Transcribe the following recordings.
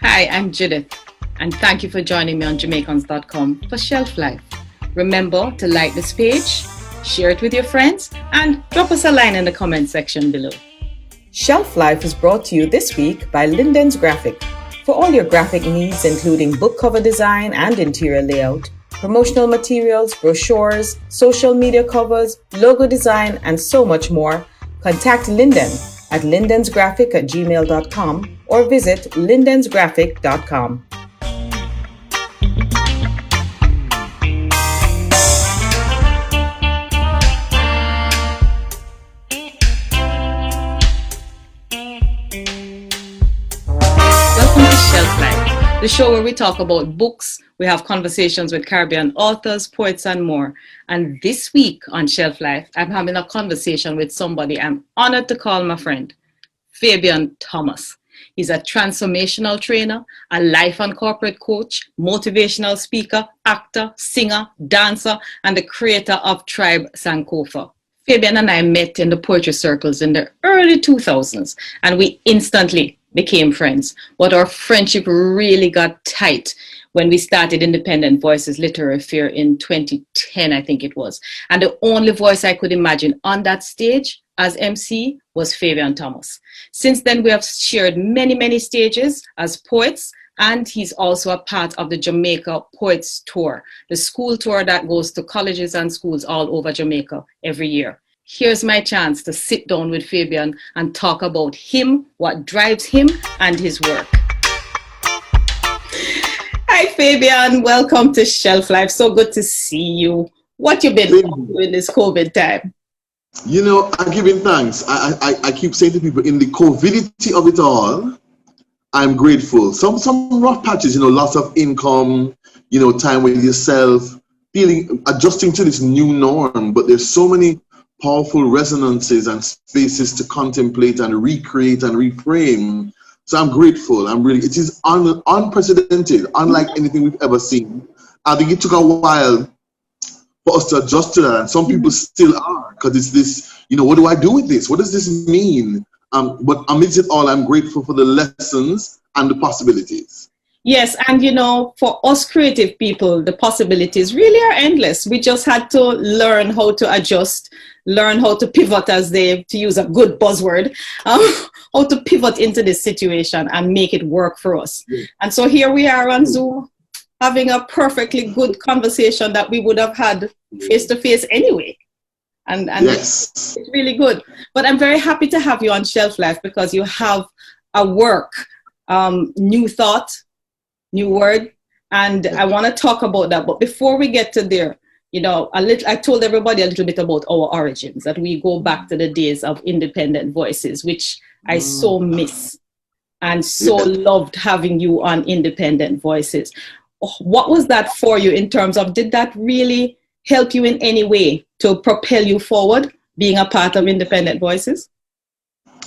Hi, I'm Judith, and thank you for joining me on Jamaicans.com for Shelf Life. Remember to like this page, share it with your friends, and drop us a line in the comment section below. Shelf Life is brought to you this week by Linden's Graphic. For all your graphic needs, including book cover design and interior layout, promotional materials, brochures, social media covers, logo design, and so much more, contact Linden at lindensgraphic@gmail.com or visit lindensgraphic.com. Welcome to Shelf Life, the show where we talk about books, we have conversations with Caribbean authors, poets, and more. And this week on Shelf Life, I'm having a conversation with somebody I'm honored to call my friend, Fabian Thomas. He's a transformational trainer, a life and corporate coach, motivational speaker, actor, singer, dancer, and the creator of Tribe Sankofa. Fabian and I met in the poetry circles in the early 2000s, and we instantly became friends. But our friendship really got tight when we started Independent Voices Literary Fair in 2010, I think it was. And the only voice I could imagine on that stage as MC was Fabian Thomas. Since then, we have shared many stages as poets, and he's also a part of the Jamaica Poets Tour, the school tour that goes to colleges and schools all over Jamaica every year. Here's my chance to sit down with Fabian and talk about him, what drives him, and his work. Hi, Fabian. Welcome to Shelf Life. So good to see you. What you been doing this COVID time? You know, I'm giving thanks. I keep saying to people, in the COVIDity of it all, I'm grateful. Some rough patches, lots of income, time with yourself, adjusting to this new norm. But there's so many powerful resonances and spaces to contemplate and recreate and reframe. So I'm grateful. It is unprecedented, unlike anything we've ever seen. I think it took a while for us to adjust to that, and some people still are, because it's this, what do I do with this? What does this mean? But amidst it all, I'm grateful for the lessons and the possibilities. Yes, and for us creative people, the possibilities really are endless. We just had to learn how to adjust, learn how to pivot, to use a good buzzword, how to pivot into this situation and make it work for us. Yeah. And so here we are on Zoom, having a perfectly good conversation that we would have had face-to-face anyway. And yes, it's really good. But I'm very happy to have you on Shelf Life because you have a work, new thought, new word, and I want to talk about that. But before we get to there, I told everybody a little bit about our origins, that we go back to the days of Independent Voices, which I so miss and so loved having you on Independent Voices. What was that for you in terms of, did that really help you in any way to propel you forward, being a part of Independent Voices?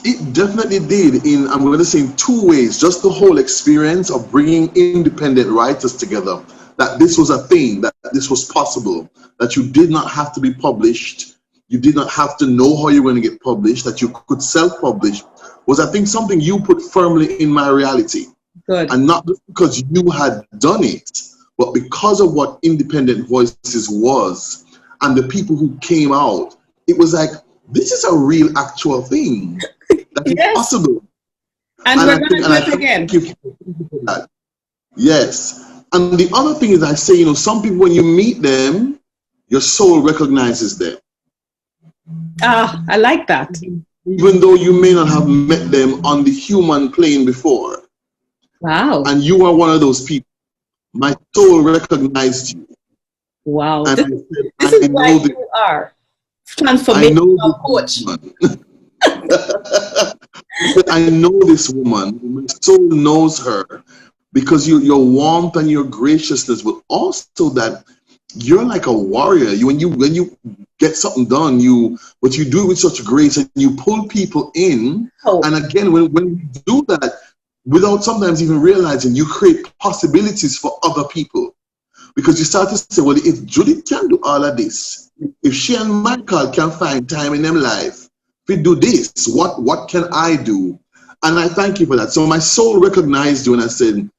It definitely did, I'm going to say in two ways. Just the whole experience of bringing independent writers together, that this was a thing, that this was possible, that you did not have to be published, you did not have to know how you're going to get published, that you could self-publish, was, I think, something you put firmly in my reality. Good. And not just because you had done it, but because of what Independent Voices was and the people who came out. It was like, this is a real actual thing that is possible. And we're going to do it again. Yes. And the other thing is, I say, some people, when you meet them, your soul recognizes them. I like that. Even though you may not have met them on the human plane before. Wow. And you are one of those people. My soul recognized you. Wow. This is why you are transformational coach. I know this woman. My soul knows her because your warmth and your graciousness, but also that you're like a warrior. When you get something done, but you do it with such grace and you pull people in. Oh. And again, when you do that, without sometimes even realizing, you create possibilities for other people. Because you start to say, well, if Judith can do all of this, if she and Michael can find time in their life, if we do this, what can I do? And I thank you for that. So my soul recognized you and I said,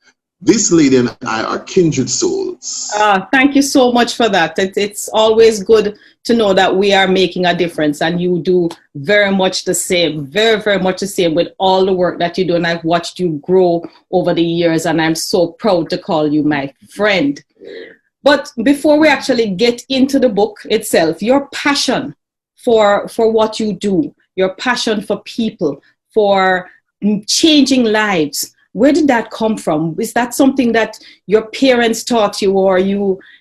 this lady and I are kindred souls. Thank you so much for that. It's always good to know that we are making a difference, and you do very much the same, very, very much the same with all the work that you do. And I've watched you grow over the years, and I'm so proud to call you my friend. But before we actually get into the book itself, your passion for what you do, your passion for people, for changing lives, where did that come from? Is that something that your parents taught you, or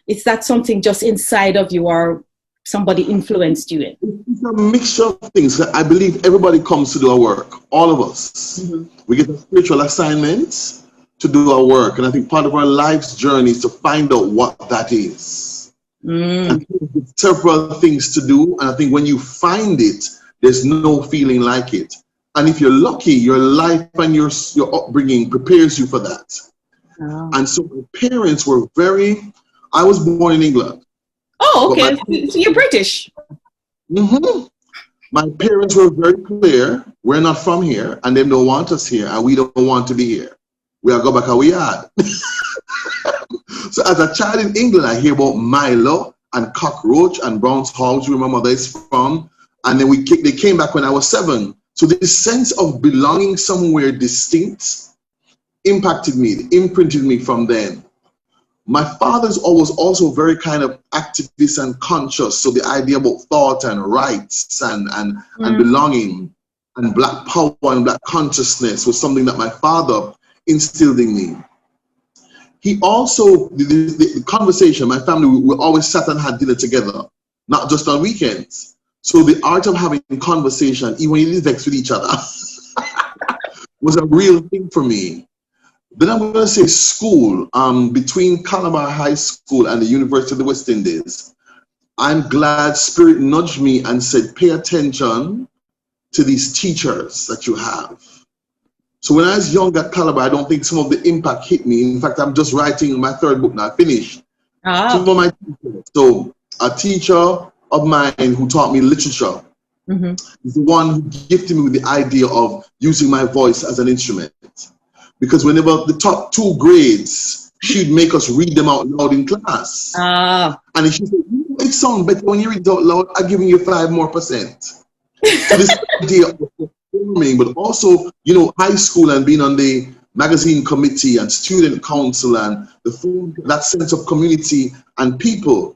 is that something just inside of you, or somebody influenced you in? It's a mixture of things. I believe everybody comes to do our work, all of us. Mm-hmm. We get a spiritual assignment to do our work. And I think part of our life's journey is to find out what that is. And there's several things to do. And I think when you find it, there's no feeling like it. And if you're lucky, your life and your upbringing prepares you for that. Oh. And so my parents were I was born in England. Oh, okay. So you're British. Mm-hmm. My parents were very clear. We're not from here, and they don't want us here, and we don't want to be here. We'll go back how we are. So as a child in England, I hear about Milo and cockroach and Brown's House, where my mother is from. And then they came back when I was 7. So this sense of belonging somewhere distinct impacted me, imprinted me from then. My father's always also very kind of activist and conscious. So the idea about thought and rights and belonging and Black power and Black consciousness was something that my father instilled in me. He also, the conversation, my family, we always sat and had dinner together, not just on weekends. So the art of having conversation, even when you vex with each other, was a real thing for me. Then I'm going to say school, between Calabar High School and the University of the West Indies. I'm glad Spirit nudged me and said, pay attention to these teachers that you have. So when I was young at Calabar, I don't think some of the impact hit me. In fact, I'm just writing my 3rd book now, finished. Some of my teachers. So a teacher of mine who taught me literature is the one who gifted me with the idea of using my voice as an instrument. Because whenever the top 2 grades, she'd make us read them out loud in class. And she said, it sounds better when you read it out loud, I'm giving you 5% more. So this idea of performing, but also, high school and being on the magazine committee and student council and that sense of community and people.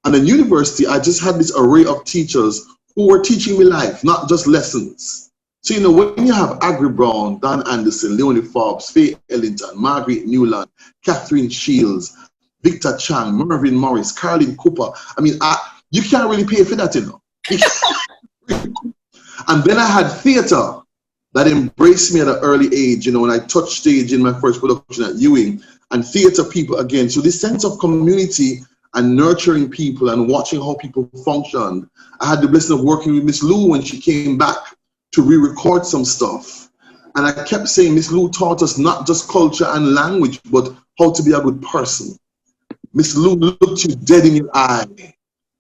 And in university, I just had this array of teachers who were teaching me life, not just lessons. So, when you have Agri Brown, Don Anderson, Leonie Forbes, Faye Ellington, Margaret Newland, Catherine Shields, Victor Chang, Mervyn Morris, Caroline Cooper, you can't really pay for that, And then I had theater that embraced me at an early age, when I touched stage in my first production at Ewing, and theater people again. So this sense of community and nurturing people and watching how people function. I had the blessing of working with Miss Lou when she came back to re-record some stuff. And I kept saying, Miss Lou taught us not just culture and language, but how to be a good person. Miss Lou looked you dead in your eye.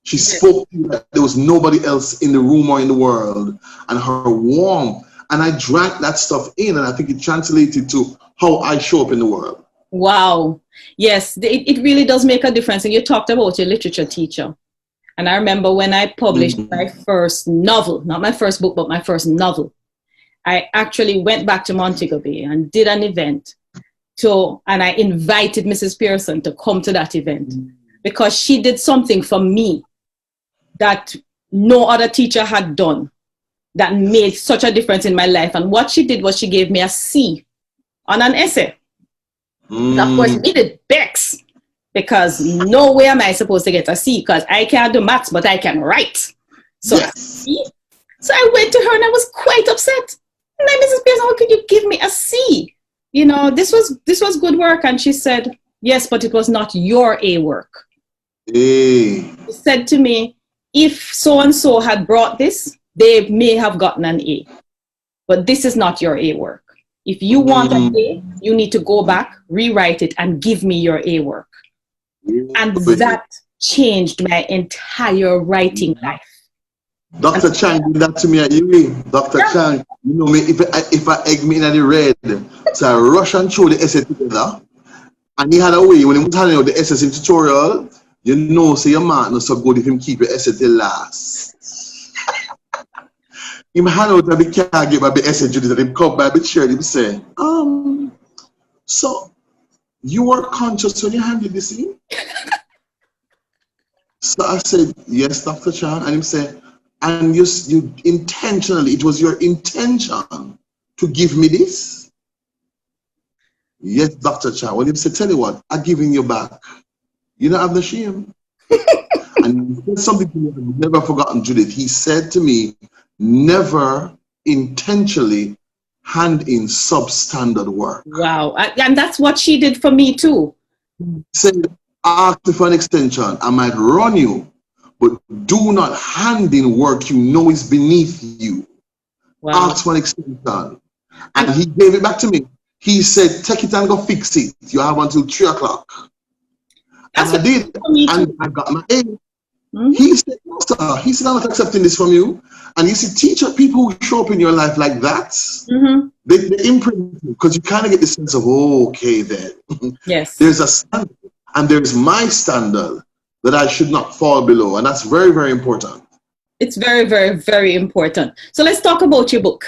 She spoke to you like there was nobody else in the room or in the world. And her warmth, and I drank that stuff in, and I think it translated to how I show up in the world. Wow. Yes, it really does make a difference. And you talked about your literature teacher. And I remember when I published my first novel, not my first book, but my first novel, I actually went back to Montego Bay and did an event. And I invited Mrs. Pearson to come to that event because she did something for me that no other teacher had done that made such a difference in my life. And what she did was she gave me a C on an essay. And of course, me did Bex, because no way am I supposed to get a C, because I can't do maths, but I can write. So, so I went to her and I was quite upset. And then, Mrs. Pearson, how could you give me a C? This was good work. And she said, yes, but it was not your A work. She said to me, if so-and-so had brought this, they may have gotten an A. But this is not your A work. If you want an A, you need to go back, rewrite it, and give me your A work. And that changed my entire writing life. Dr. Chang did that to me at uni. Dr. Chang, you know me, if I egg me in the red, so I rush and throw the essay together. And he had a way, when he was handing out the essay in tutorial, you know, say your man not so good if him keep your essay till last. Him hand out a big can't give a bit essay Judith, and him come by a bit chair, him say, so you were conscious when you handed this in? So I said, yes, Dr. Chan. And he said, and you intentionally, it was your intention to give me this? Yes, Dr. Chan. Well, he said, tell you what, I'm giving you back. You don't have the shame. And he said something to me I've never forgotten, Judith. He said to me, never intentionally hand in substandard work. Wow. And that's what she did for me too. He said, ask for an extension. I might run you, but do not hand in work you know is beneath you. Wow. Ask for an extension. And he gave it back to me. He said, take it and go fix it. You have until 3 o'clock. And I did. And I got my A. Mm-hmm. He said, no, sir. He said, I'm not accepting this from you. And you see, people who show up in your life like that, mm-hmm. they imprint you, because you kind of get the sense of, oh, okay, then. Yes. There's a standard, and there's my standard that I should not fall below. And that's very, very important. It's very, very, very important. So let's talk about your book.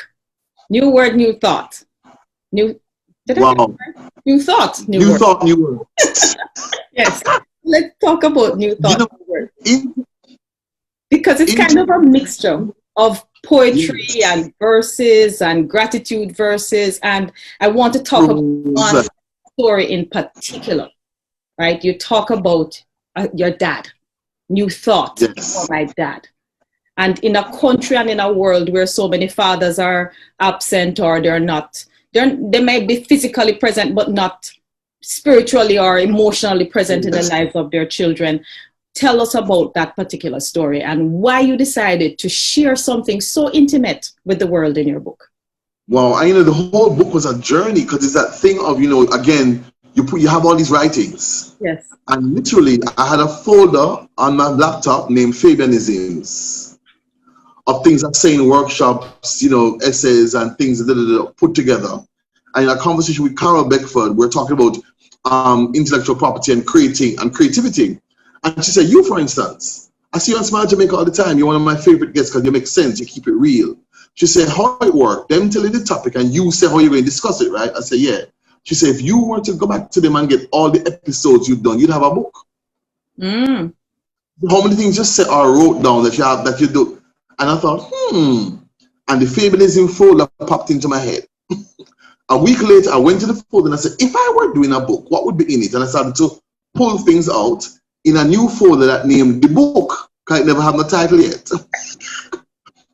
New word, new thought. New thought. New thought, new word. Yes. Let's talk about new thought. Because it's kind of a mixture of poetry and verses and gratitude verses. And I want to talk about one story in particular, right? You talk about your dad, new thought for my dad. And in a country and in a world where so many fathers are absent, or they might be physically present, but not spiritually or emotionally present in the lives of their children. Tell us about that particular story and why you decided to share something so intimate with the world in your book. Well, the whole book was a journey, because it's that thing of, again, you have all these writings. Yes. And literally, I had a folder on my laptop named Fabianisms of things I say in workshops, essays and things put together. And in a conversation with Carol Beckford, we're talking about intellectual property and creativity. And she said, you, for instance, I see you on Smile Jamaica all the time. You're one of my favorite guests because you make sense. You keep it real. She said, how it work? Them tell you the topic and you say how you're going to discuss it, right? I said, yeah. She said, if you were to go back to them and get all the episodes you've done, you'd have a book. Mm. How many things just said or wrote down that you do? And I thought, And the Fabianism folder popped into my head. A week later, I went to the folder and I said, if I were doing a book, what would be in it? And I started to pull things out in a new folder that named The Book, because it never had the title yet.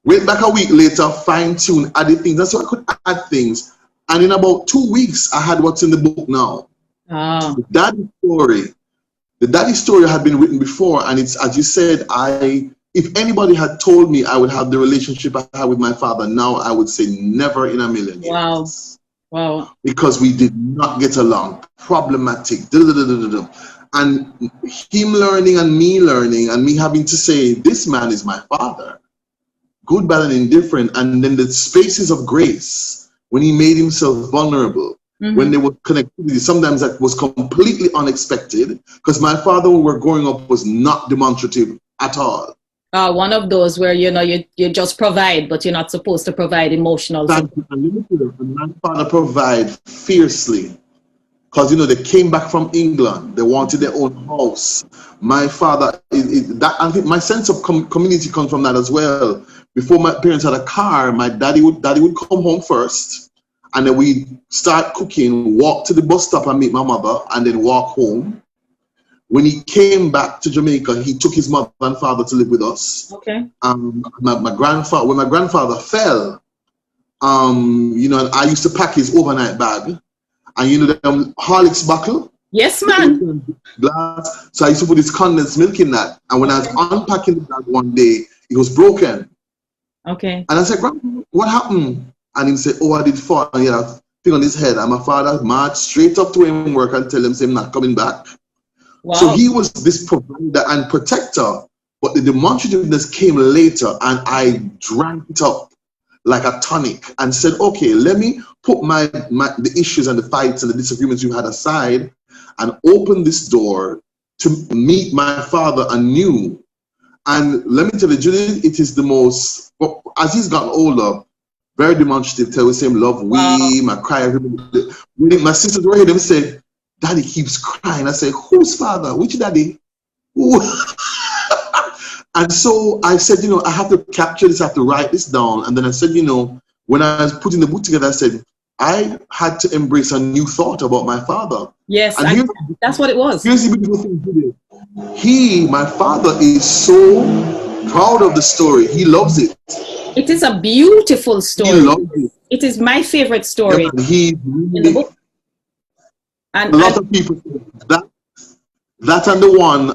Went back a week later, fine-tuned, added things. That's so I could add things. And in about 2 weeks, I had what's in the book now. Oh. The daddy story had been written before, and it's, as you said, if anybody had told me I would have the relationship I had with my father now, I would say never in a million years. Wow. Because we did not get along. Problematic. And him learning and me having to say, this man is my father. Good, bad, and indifferent. And then the spaces of grace, when he made himself vulnerable, when there was connectivity, sometimes that was completely unexpected, because my father, when we were growing up, was not demonstrative at all. One of those where, you just provide, but you're not supposed to provide emotional support. My father provided fiercely. Because, they came back from England. They wanted their own house. My father, I think my sense of community comes from that as well. Before my parents had a car, my daddy would come home first. And then we'd start cooking, walk to the bus stop and meet my mother, and then walk home. When he came back to Jamaica, he took his mother and father to live with us. Okay. My grandfather, when my grandfather fell, and I used to pack his overnight bag. And the Horlicks bottle? Yes, man. Glass. So I used to put this condensed milk in that. And when I was unpacking the bag one day, it was broken. Okay. And I said, Grandpa, what happened? And he said, I did fall. And he had a thing on his head. And my father marched straight up to him work and tell him, say, I'm not coming back. Wow. So he was this provider and protector. But the demonstrativeness came later, and I drank it up like a tonic and said, okay, let me put the issues and the fights and the disagreements you had aside and open this door to meet my father anew. And let me tell you, Judith, it is the most, as he's gotten older, very demonstrative, tell the same love, I cry everybody. My sisters were here, them say, Daddy keeps crying. I say, whose father? Which daddy? Who? And so I said, I have to capture this, I have to write this down. And then I said, when I was putting the book together, I said, I had to embrace a new thought about my father. Yes, and that's what it was. Here's the beautiful thing today. My father, is so proud of the story. He loves it. It is a beautiful story. He loves it. It is my favorite story in the book. And a lot of people say that and the one,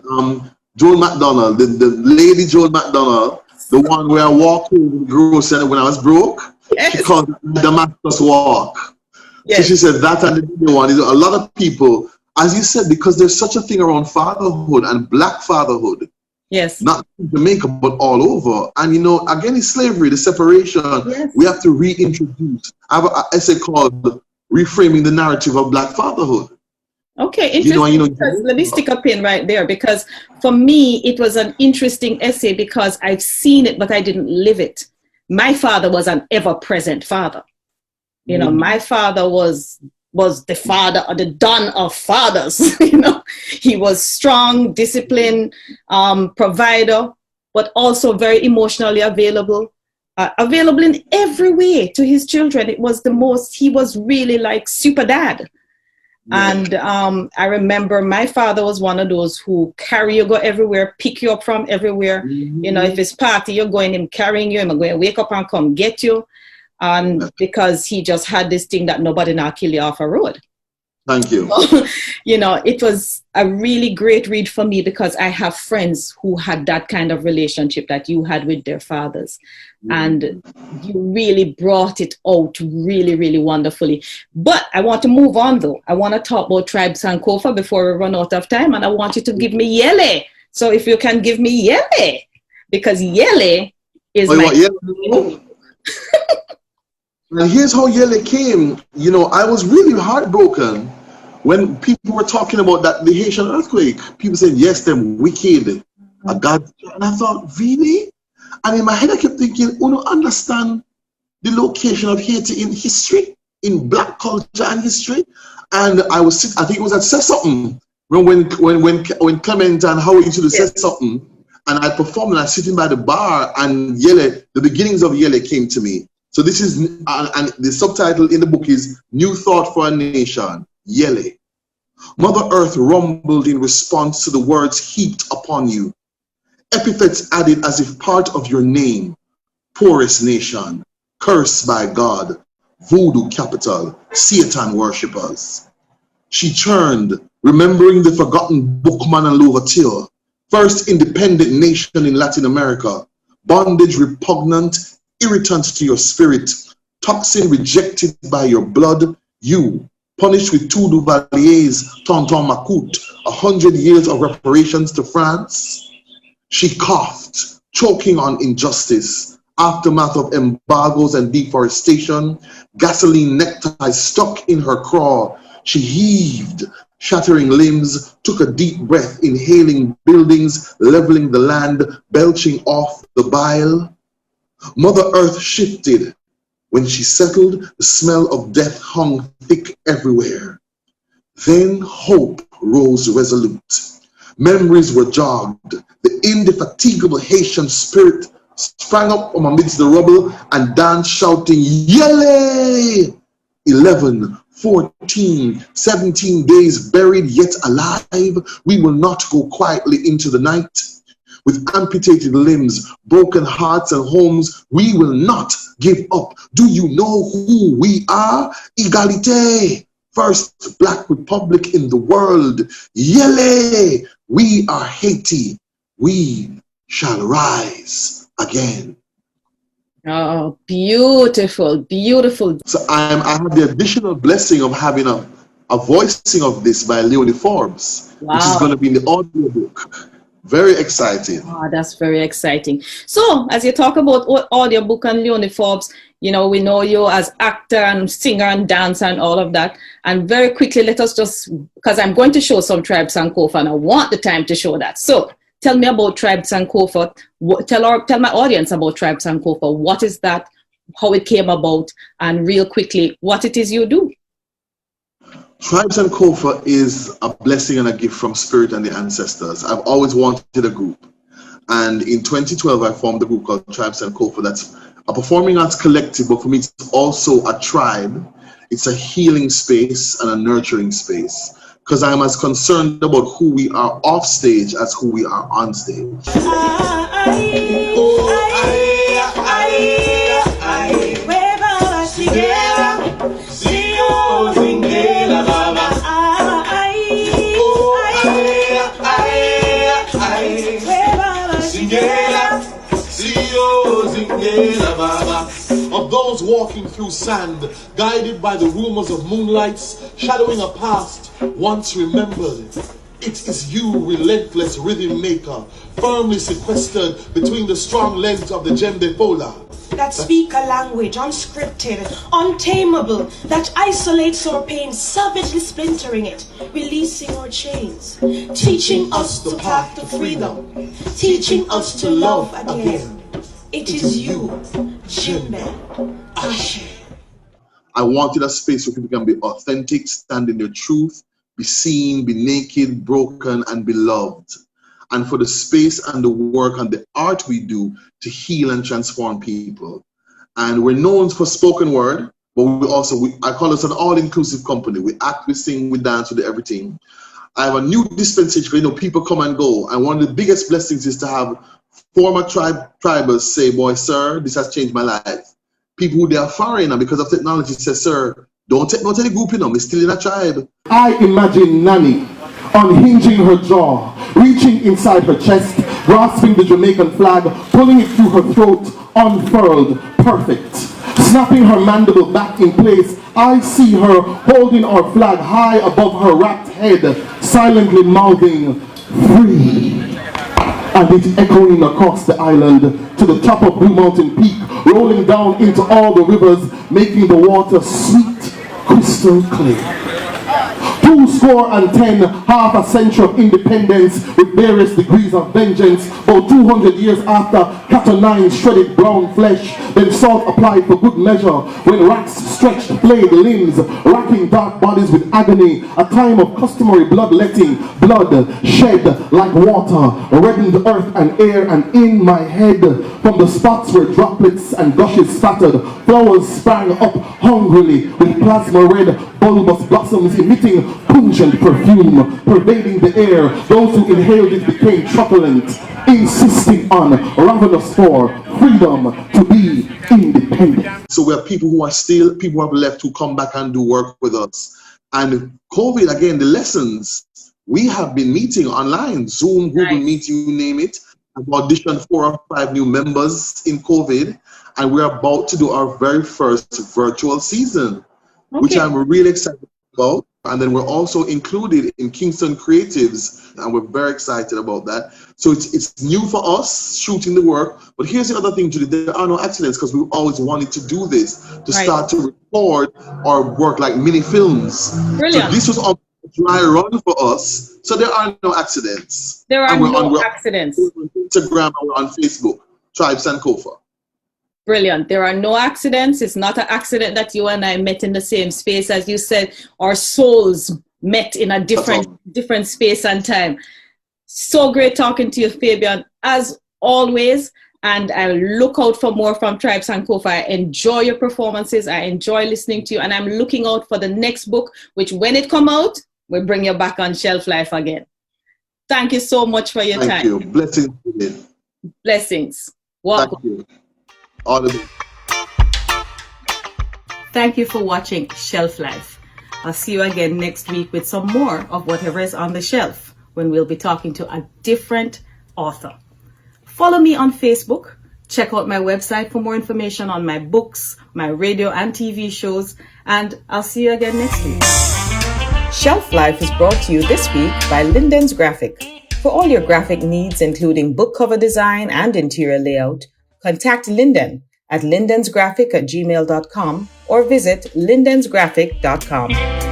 Joan McDonald, the lady Joan McDonald, the one where I walked over the grocery when I was broke. Yes. She called it the Damascus Walk. Yes. So she said that and the one. A lot of people, as you said, because there's such a thing around fatherhood and black fatherhood. Yes. Not in Jamaica, but all over. And again, it's slavery, the separation. Yes. We have to reintroduce. I have an essay called Reframing the Narrative of Black Fatherhood. Okay, interesting. Let me stick a pin right there, because for me, it was an interesting essay because I've seen it, but I didn't live it. My father was an ever-present father. My father was the father or the don of fathers. He was strong, disciplined, provider, but also very emotionally available in every way to his children. He was really like super dad. And I remember my father was one of those who carry you, go everywhere, pick you up from everywhere. If it's party, you're going, him carrying you, I'm going to wake up and come get you. And because he just had this thing that nobody now kill you off a road. Thank you. So, it was a really great read for me because I have friends who had that kind of relationship that you had with their fathers. And you really brought it out really, really wonderfully. But I want to move on, though. I want to talk about Tribe Sankofa before we run out of time. And I want you to give me Yele. So if you can give me Yele, because Yele is Yele? And here's how Yele came. I was really heartbroken when people were talking about the Haitian earthquake. People said, yes, them wicked. A God. And I thought, really? And in my head, I kept thinking, understand the location of Haiti in history, in black culture and history. And I think it was at Say Something, when Clement and Howard used to say something, and I performed and I was sitting by the bar, and Yele, the beginnings of Yele came to me. So this is, and the subtitle in the book is New Thought for a Nation, Yele. Mother Earth rumbled in response to the words heaped upon you. Epithets added as if part of your name. Poorest nation, cursed by God, voodoo capital, Satan worshippers. She turned, remembering the forgotten bookman and Louverture, first independent nation in Latin America, bondage repugnant, irritant to your spirit, toxin rejected by your blood, you, punished with 2 Duvaliers, Tonton Macoute, 100 years of reparations to France. She coughed, choking on injustice, aftermath of embargoes and deforestation, gasoline neckties stuck in her craw. She heaved, shattering limbs, took a deep breath, inhaling buildings, leveling the land, belching off the bile. Mother Earth shifted. When she settled, the smell of death hung thick everywhere. Then hope rose resolute. Memories were jogged. The indefatigable Haitian spirit sprang up from amidst the rubble and danced shouting, Yele! 11, 14, 17 days buried yet alive, we will not go quietly into the night. With amputated limbs, broken hearts and homes, we will not give up. Do you know who we are? Égalité, first Black Republic in the world. Yele, we are Haiti. We shall rise again. Oh, beautiful, beautiful. So I have the additional blessing of having a voicing of this by Leonie Forbes, which is going to be in the audiobook. Very exciting. That's very exciting. So, as you talk about audiobook and Leonie Forbes, we know you as actor and singer and dancer and all of that. And very quickly, let us just, because I'm going to show some Tribe Sankofa and I want the time to show that. So, tell me about Tribe Sankofa. Tell my audience about Tribe Sankofa. What is that? How it came about? And real quickly, what it is you do. Tribe Sankofa is a blessing and a gift from Spirit and the ancestors. I've always wanted a group. And in 2012, I formed a group called Tribe Sankofa. That's a performing arts collective, but for me, it's also a tribe. It's a healing space and a nurturing space. Because I'm as concerned about who we are off stage as who we are on stage. Of those walking through sand, guided by the rumors of moonlights, shadowing a past once remembered. It is you, relentless rhythm maker, firmly sequestered between the strong legs of the djembe fola. That speak a language unscripted, untamable, that isolates our pain, savagely splintering it, releasing our chains, teaching us the path to freedom, teaching us to love again. It is you, Djembe Ashe. I wanted a space where people can be authentic, stand in their truth, be seen, be naked, broken, and be loved. And for the space and the work and the art we do to heal and transform people. And we're known for spoken word, but I call us an all-inclusive company. We act, we sing, we dance, we do everything. I have a new dispensation, people come and go. And one of the biggest blessings is to have former tribers say, boy, sir, this has changed my life. People who they are foreign and because of technology say, sir, don't take any group in them, it's still in a tribe. I imagine Nanny unhinging her jaw, reaching inside her chest, grasping the Jamaican flag, pulling it through her throat, unfurled, perfect. Snapping her mandible back in place, I see her holding our flag high above her wrapped head, silently mouthing, free. And it echoing across the island to the top of Blue Mountain Peak, rolling down into all the rivers, making the water sweet, crystal clear. 210, half a century of independence with various degrees of vengeance, about 200 years after Cat 9 shredded brown flesh, then salt applied for good measure, when rats stretched flayed limbs, racking dark bodies with agony, a time of customary bloodletting, blood shed like water, reddened earth and air, and in my head, from the spots where droplets and gushes spattered, flowers sprang up hungrily with plasma red bulbous blossoms emitting pungent perfume, pervading the air. Those who inhaled it became truculent, insisting on ravenous for freedom to be independent. So we have people who have left who come back and do work with us. And COVID, again, the lessons, we have been meeting online, Zoom, Google Meet, you name it. I've auditioned 4 or 5 new members in COVID, and we're about to do our very first virtual season, which I'm really excited about. And then we're also included in Kingston Creatives, and we're very excited about that. So it's new for us, shooting the work. But here's the other thing, Judith, there are no accidents, because we've always wanted to do this, to start to record our work like mini films. Brilliant. So this was a dry run for us, so there are no accidents. There are no accidents. We're on Instagram and we're on Facebook, Tribe Sankofa. Brilliant. There are no accidents. It's not an accident that you and I met in the same space. As you said, our souls met in a different space and time. So great talking to you, Fabian, as always. And I look out for more from Tribe Sankofa. I enjoy your performances. I enjoy listening to you. And I'm looking out for the next book, which when it comes out, we'll bring you back on Shelf Life again. Thank you so much for your time. Thank you. Blessings. Blessings. Welcome. Thank you. All of it. Thank you for watching Shelf Life. I'll see you again next week with some more of whatever is on the shelf, when we'll be talking to a different author. Follow me on Facebook. Check out my website for more information on my books, my radio and TV shows, and I'll see you again next week. Shelf Life is brought to you this week by Linden's Graphic. For all your graphic needs, including book cover design and interior layout, contact Linden at lindensgraphic@gmail.com or visit lindensgraphic.com.